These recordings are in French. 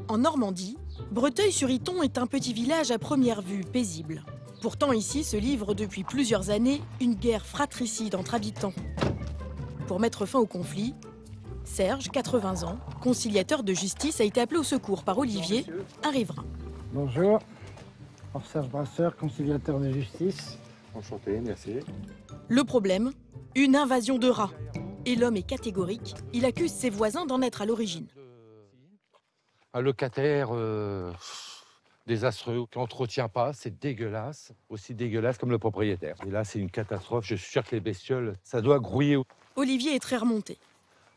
En Normandie, Breteuil-sur-Iton est un petit village à première vue paisible. Pourtant ici se livre depuis plusieurs années une guerre fratricide entre habitants. Pour mettre fin au conflit, Serge, 80 ans, conciliateur de justice, a été appelé au secours par Olivier, un riverain. Bonjour, Serge Brasseur, conciliateur de justice. Enchanté, merci. Le problème, une invasion de rats. Et l'homme est catégorique, il accuse ses voisins d'en être à l'origine. Un locataire désastreux, qui n'entretient pas, c'est dégueulasse. Aussi dégueulasse comme le propriétaire. Et là, c'est une catastrophe. Je suis sûr que les bestioles, ça doit grouiller. Olivier est très remonté.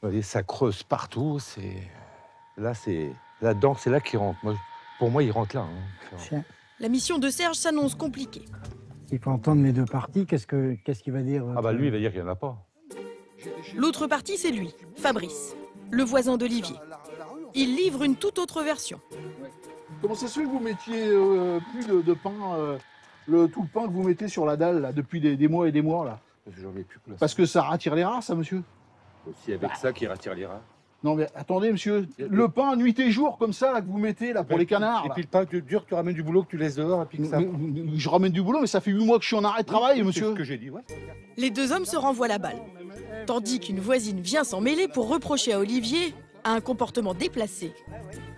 Vous voyez, ça creuse partout. Là, c'est là-dedans, c'est là qu'il rentre. Pour moi, il rentre là. Hein. La mission de Serge s'annonce compliquée. Il faut entendre les deux parties. Qu'est-ce qu'il va dire? Ah bah lui, il va dire qu'il n'y en a pas. L'autre partie, c'est lui, Fabrice, le voisin d'Olivier. Il livre une toute autre version. Comment ça se fait que vous mettiez plus de pain, tout le pain que vous mettez sur la dalle là, depuis des mois et des mois là? Parce que j'en ai plus place. Parce que ça rattire les rats, ça, monsieur? Aussi avec ça qui rattire les rats. Non mais attendez, monsieur, le pain nuit et jour comme ça là, que vous mettez là pour les canards. Et puis le pain dur, tu ramènes du boulot que tu laisses dehors et puis que ça. Je ramène du boulot, mais ça fait 8 mois que je suis en arrêt de travail, monsieur. C'est ce que j'ai dit, ouais. Les deux hommes se renvoient la balle, tandis qu'une voisine vient s'en mêler pour reprocher à Olivier un comportement déplacé.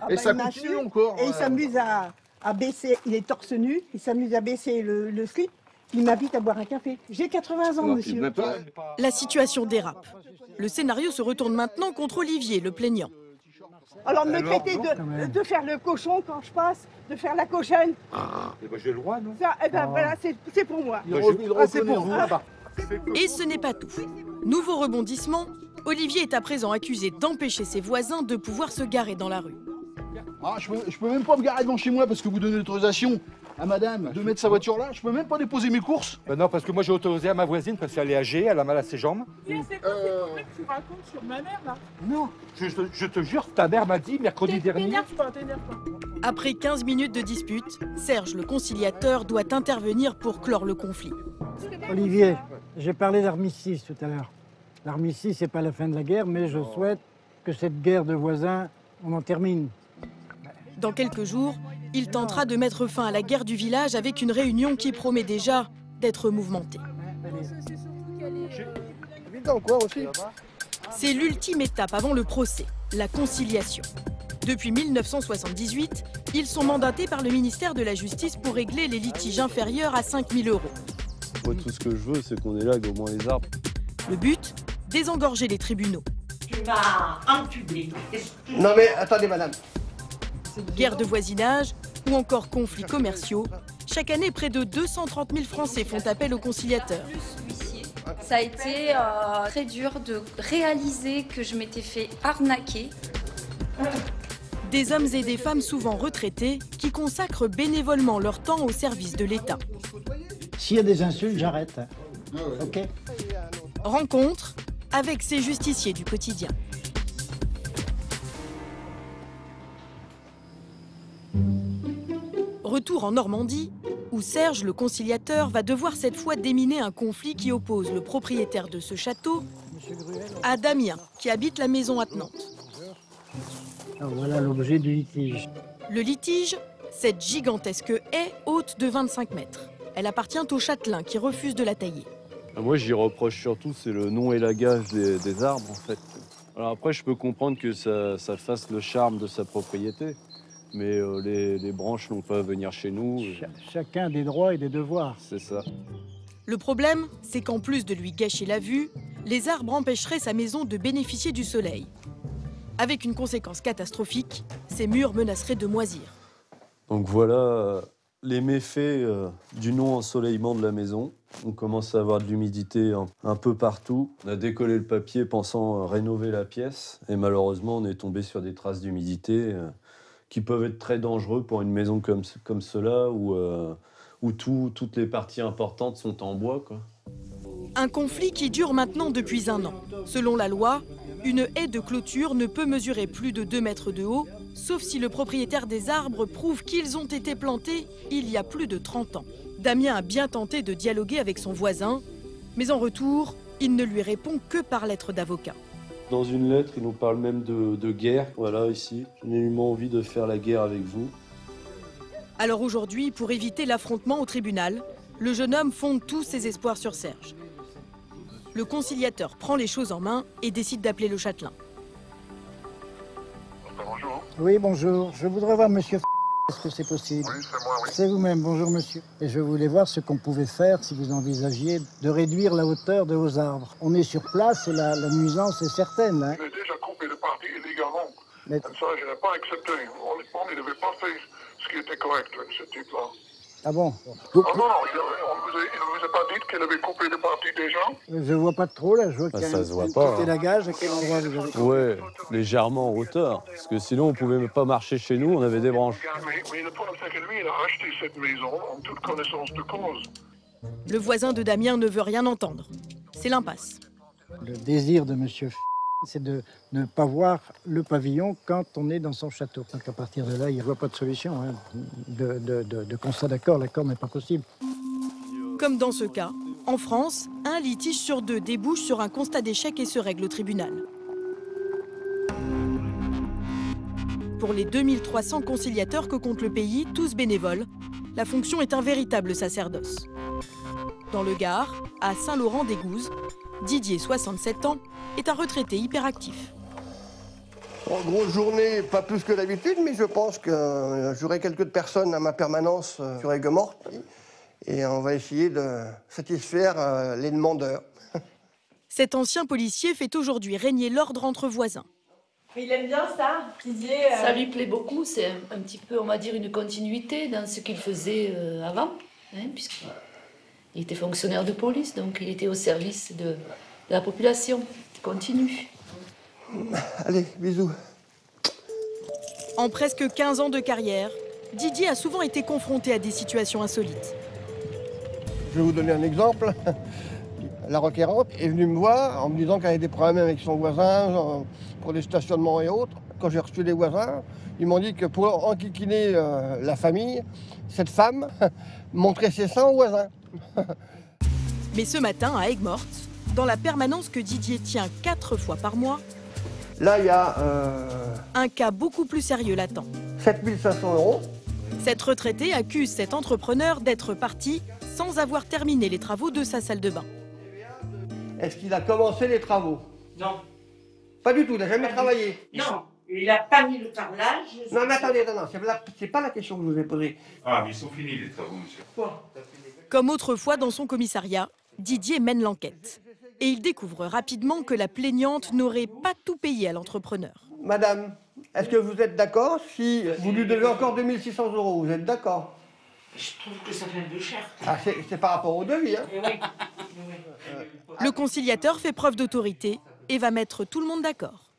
Et ça continue encore. Et il s'amuse à baisser, il est torse nu, il s'amuse à baisser le slip, il m'invite à boire un café. J'ai 80 ans, monsieur. La situation dérape. Le scénario se retourne maintenant contre Olivier, le plaignant. Alors de me traiter de faire le cochon quand je passe, de faire la cochonne. Et ben, j'ai le droit, non? Ça, voilà, c'est pour moi. C'est pour vous là-bas. Et ce n'est pas tout. Nouveau rebondissement, Olivier est à présent accusé d'empêcher ses voisins de pouvoir se garer dans la rue. Ah, je peux même pas me garer devant chez moi parce que vous donnez l'autorisation à madame de mettre sa voiture là. Je peux même pas déposer mes courses. Ben non, parce que moi j'ai autorisé à ma voisine parce qu'elle est âgée, elle a mal à ses jambes. C'est quoi que tu racontes sur ma mère là? Non, je te jure, ta mère m'a dit mercredi dernier. T'énerve pas. Après 15 minutes de dispute, Serge, le conciliateur, doit intervenir pour clore le conflit. Olivier, j'ai parlé d'armistice tout à l'heure. L'armistice, c'est pas la fin de la guerre, mais je souhaite que cette guerre de voisins, on en termine. Dans quelques jours, il tentera de mettre fin à la guerre du village avec une réunion qui promet déjà d'être mouvementée. C'est l'ultime étape avant le procès, la conciliation. Depuis 1978, ils sont mandatés par le ministère de la Justice pour régler les litiges inférieurs à 5 000 €. Moi, tout ce que je veux, c'est qu'on élague au moins les arbres. Le but, désengorger les tribunaux. Tu vas entuber. Non mais attendez madame. Guerre de voisinage ou encore conflits commerciaux, chaque année, près de 230 000 Français font appel aux conciliateurs. Ça a été très dur de réaliser que je m'étais fait arnaquer. Des hommes et des femmes souvent retraités qui consacrent bénévolement leur temps au service de l'État. S'il y a des insultes, j'arrête. Ok. Rencontre avec ces justiciers du quotidien. Retour en Normandie, où Serge, le conciliateur, va devoir cette fois déminer un conflit qui oppose le propriétaire de ce château à Damien, qui habite la maison attenante. Alors voilà l'objet du litige. Le litige, cette gigantesque haie haute de 25 mètres. Elle appartient au châtelain qui refuse de la tailler. Moi, j'y reproche surtout, c'est le non-élagage des arbres, en fait. Alors après, je peux comprendre que ça fasse le charme de sa propriété, mais les branches n'ont pas à venir chez nous. Chacun a des droits et des devoirs. C'est ça. Le problème, c'est qu'en plus de lui gâcher la vue, les arbres empêcheraient sa maison de bénéficier du soleil. Avec une conséquence catastrophique, ces murs menaceraient de moisir. Donc voilà les méfaits du non-ensoleillement de la maison. On commence à avoir de l'humidité un peu partout. On a décollé le papier pensant rénover la pièce. Et malheureusement, on est tombé sur des traces d'humidité qui peuvent être très dangereux pour une maison comme cela, où toutes les parties importantes sont en bois, quoi. Un conflit qui dure maintenant depuis 1 an. Selon la loi, une haie de clôture ne peut mesurer plus de 2 mètres de haut, sauf si le propriétaire des arbres prouve qu'ils ont été plantés il y a plus de 30 ans. Damien a bien tenté de dialoguer avec son voisin, mais en retour, il ne lui répond que par lettre d'avocat. Dans une lettre, il nous parle même de guerre. Voilà, ici. J'ai nullement envie de faire la guerre avec vous. Alors aujourd'hui, pour éviter l'affrontement au tribunal, le jeune homme fonde tous ses espoirs sur Serge. Le conciliateur prend les choses en main et décide d'appeler le châtelain. Bonjour. Oui, bonjour. Je voudrais voir monsieur. Est-ce que c'est possible? Oui, c'est moi, oui. C'est vous-même, bonjour monsieur. Et je voulais voir ce qu'on pouvait faire si vous envisagiez de réduire la hauteur de vos arbres. On est sur place et la nuisance est certaine. Hein. Il a déjà coupé le parti illégalement. Mais... Ça, je n'ai pas accepté. Honnêtement, il n'avait pas fait ce qui était correct avec ce type-là. Ah bon? Ah non, on ne vous a pas dit qu'il avait coupé le parti déjà? Je vois pas trop là, je vois qu'il y a ça se voit pas. Côté la gage, à quel endroit vous avez... Ouais, légèrement en hauteur. Parce que sinon, on pouvait pas marcher chez nous, on avait des branches. Mais le problème, c'est que lui, il a acheté cette maison en toute connaissance de cause. Le voisin de Damien ne veut rien entendre. C'est l'impasse. Le désir de monsieur c'est de ne pas voir le pavillon quand on est dans son château. Donc à partir de là, il ne voit pas de solution. Hein. De constat d'accord, l'accord n'est pas possible. Comme dans ce cas, en France, un litige sur deux débouche sur un constat d'échec et se règle au tribunal. Pour les 2300 conciliateurs que compte le pays, tous bénévoles, la fonction est un véritable sacerdoce. Dans le Gard, à Saint-Laurent-des-Gouzes, Didier, 67 ans, est un retraité hyperactif. En grosse journée, pas plus que d'habitude, mais je pense que j'aurai quelques personnes à ma permanence sur Aigues-Mortes et on va essayer de satisfaire les demandeurs. Cet ancien policier fait aujourd'hui régner l'ordre entre voisins. Il aime bien ça, Didier. Ça lui plaît beaucoup, c'est un petit peu, on va dire, une continuité dans ce qu'il faisait avant, hein, puisqu'il était fonctionnaire de police, donc il était au service de la population. Continue. Allez, bisous. En presque 15 ans de carrière, Didier a souvent été confronté à des situations insolites. Je vais vous donner un exemple. La requérante est venue me voir en me disant qu'elle avait des problèmes avec son voisin pour des stationnements et autres. Quand j'ai reçu les voisins, ils m'ont dit que pour enquiquiner la famille, cette femme montrait ses seins aux voisins. Mais ce matin, à Aigues-Mortes, dans la permanence que Didier tient 4 fois par mois, là, il y a un cas beaucoup plus sérieux l'attend. 7 500 €. Cette retraitée accuse cet entrepreneur d'être parti sans avoir terminé les travaux de sa salle de bain. Est-ce qu'il a commencé les travaux? Non. Pas du tout, il n'a jamais travaillé. Non, il n'a pas mis le carrelage. Non, mais attendez, non, c'est pas la question que je vous ai posée. Ah, mais ils sont finis les travaux, monsieur. Comme autrefois dans son commissariat, Didier mène l'enquête. Et il découvre rapidement que la plaignante n'aurait pas tout payé à l'entrepreneur. Madame, est-ce que vous êtes d'accord si vous lui devez encore 2 600 €? Vous êtes d'accord? Je trouve que ça fait un peu cher. Ah, c'est par rapport au devis, hein? Oui. Le conciliateur fait preuve d'autorité et va mettre tout le monde d'accord.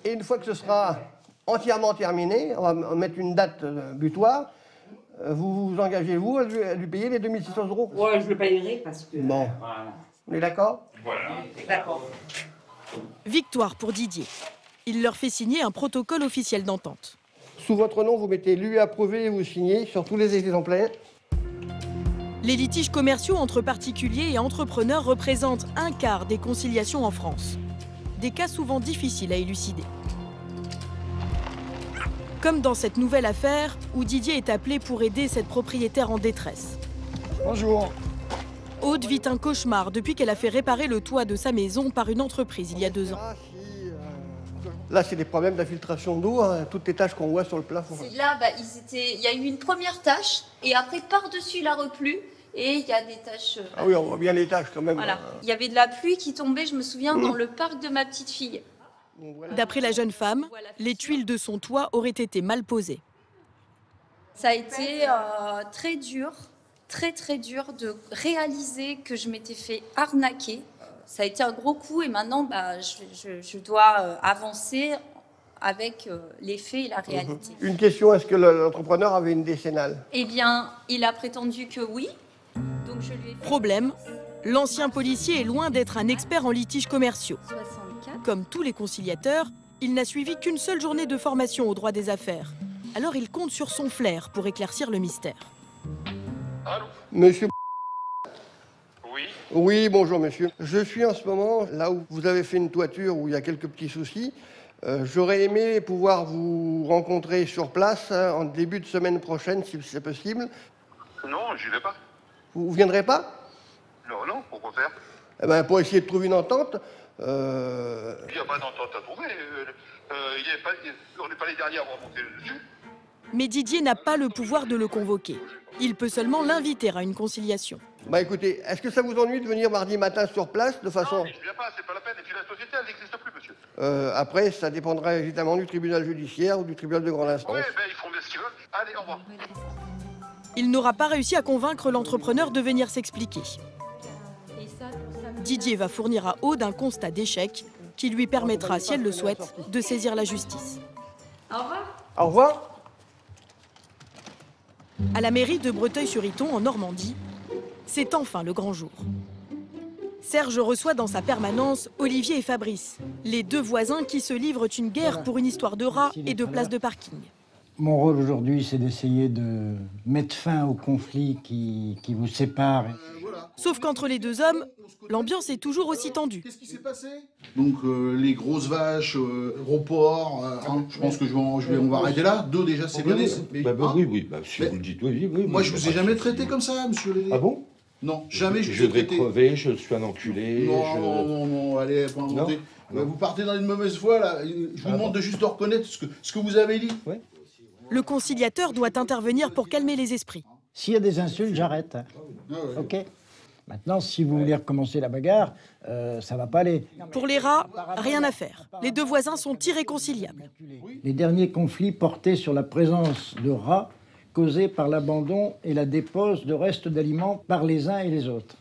Et une fois que ce sera entièrement terminé, on va mettre une date butoir, vous vous engagez-vous à lui payer les 2 600 €? Ouais, je le payerai parce que... Bon. Voilà. On est d'accord? Voilà. D'accord. Victoire pour Didier. Il leur fait signer un protocole officiel d'entente. Sous votre nom, vous mettez lui approuvé et vous signez sur tous les exemplaires. Les litiges commerciaux entre particuliers et entrepreneurs représentent un quart des conciliations en France. Des cas souvent difficiles à élucider. Comme dans cette nouvelle affaire où Didier est appelé pour aider cette propriétaire en détresse. Bonjour. Aude vit un cauchemar depuis qu'elle a fait réparer le toit de sa maison par une entreprise il y a 2 ans. Là, c'est des problèmes d'infiltration d'eau, hein, toutes les taches qu'on voit sur le plafond. Là, il y a eu une première tache, et après, par-dessus, il a replu, et il y a des taches... Ah oui, on voit bien les taches quand même. Voilà. Il y avait de la pluie qui tombait, je me souviens, dans le parc de ma petite fille. D'après la jeune femme, les tuiles de son toit auraient été mal posées. Ça a été très dur, très dur de réaliser que je m'étais fait arnaquer. Ça a été un gros coup et maintenant, je dois avancer avec les faits et la réalité. Une question, est-ce que l'entrepreneur avait une décennale? Eh bien, il a prétendu que oui. Donc je lui ai fait... Problème, l'ancien policier est loin d'être un expert en litiges commerciaux. 64. Comme tous les conciliateurs, il n'a suivi qu'une seule journée de formation au droit des affaires. Alors il compte sur son flair pour éclaircir le mystère. Allô? Monsieur... Oui. Oui, bonjour monsieur. Je suis en ce moment là où vous avez fait une toiture où il y a quelques petits soucis. J'aurais aimé pouvoir vous rencontrer sur place en début de semaine prochaine, si c'est possible. Non, j'y vais pas. Vous viendrez pas? Non, pourquoi faire? Eh ben, pour essayer de trouver une entente. Il n'y a pas d'entente à trouver. On n'est pas les derniers à remonter dessus. Mais Didier n'a pas le pouvoir de le convoquer. Il peut seulement l'inviter à une conciliation. Bah écoutez, est-ce que ça vous ennuie de venir mardi matin sur place de façon... Non, je viens pas, c'est pas la peine. Et puis la société, elle n'existe plus, monsieur. Après, ça dépendra évidemment du tribunal judiciaire ou du tribunal de grande instance. Oui, ben ils font bien ce qu'ils veulent. Allez, au revoir. Il n'aura pas réussi à convaincre l'entrepreneur de venir s'expliquer. Didier va fournir à Aude un constat d'échec qui lui permettra, si elle le souhaite, de saisir la justice. Au revoir. Au revoir. À la mairie de Breteuil-sur-Iton, en Normandie, c'est enfin le grand jour. Serge reçoit dans sa permanence Olivier et Fabrice, les deux voisins qui se livrent une guerre pour une histoire de rats et de places de parking. Mon rôle aujourd'hui, c'est d'essayer de mettre fin au conflit qui vous sépare. Sauf qu'entre les deux hommes, l'ambiance est toujours aussi tendue. Qu'est-ce qui s'est passé? Donc les grosses vaches, gros porcs, je pense que on va arrêter là. Deux déjà, c'est bien. Oui, si vous le dites, oui. Moi, je vous ai jamais traité comme ça, monsieur Lédé. Ah bon? Non, jamais je vous ai traité. Je vais crever, je suis un enculé. Non, allez, pas inventer. Vous partez dans une mauvaise voie, là. Je vous demande de juste de reconnaître ce que vous avez dit. Ouais. Le conciliateur doit intervenir pour calmer les esprits. S'il y a des insultes, j'arrête. OK? Maintenant, si vous voulez recommencer la bagarre, ça va pas aller. Pour les rats, rien à faire. Les deux voisins sont irréconciliables. Les derniers conflits portaient sur la présence de rats causés par l'abandon et la dépose de restes d'aliments par les uns et les autres.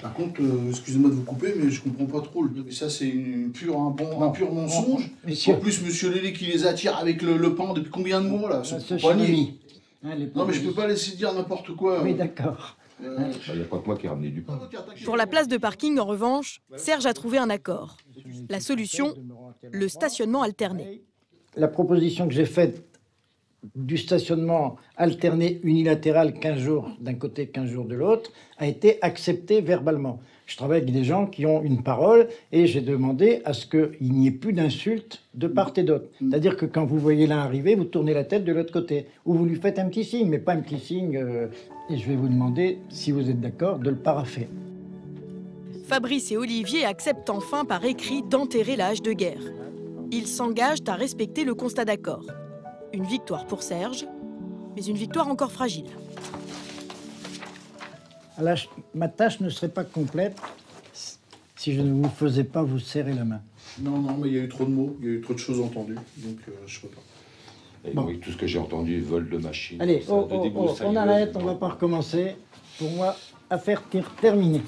Par contre, excusez-moi de vous couper, mais je comprends pas trop. Ça, c'est un pur mensonge. En plus, monsieur Lélé qui les attire avec le pain depuis combien de mois, là? Non, mais je peux pas laisser dire n'importe quoi. Oui, d'accord. Il n'y a pas que moi qui ai ramené du pain. Pour la place de parking, en revanche, Serge a trouvé un accord. La solution, le stationnement alterné. La proposition que j'ai faite du stationnement alterné unilatéral 15 jours d'un côté, 15 jours de l'autre, a été acceptée verbalement. Je travaille avec des gens qui ont une parole et j'ai demandé à ce qu'il n'y ait plus d'insultes de part et d'autre. C'est-à-dire que quand vous voyez l'un arriver, vous tournez la tête de l'autre côté. Ou vous lui faites un petit signe, mais pas un petit signe. Et je vais vous demander, si vous êtes d'accord, de le parapher. Fabrice et Olivier acceptent enfin par écrit d'enterrer la hache de guerre. Ils s'engagent à respecter le constat d'accord. Une victoire pour Serge, mais une victoire encore fragile. Alors, ma tâche ne serait pas complète si je ne vous faisais pas vous serrer la main. Non, mais il y a eu trop de mots, il y a eu trop de choses entendues, donc je ne peux pas. Bon. Oui, tout ce que j'ai entendu, vol de machine. Allez, on arrête, on va pas recommencer. Pour moi, affaire terminée.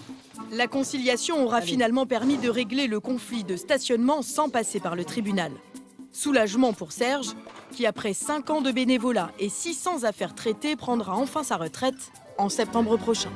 La conciliation aura finalement permis de régler le conflit de stationnement sans passer par le tribunal. Soulagement pour Serge, qui après 5 ans de bénévolat et 600 affaires traitées, prendra enfin sa retraite en septembre prochain.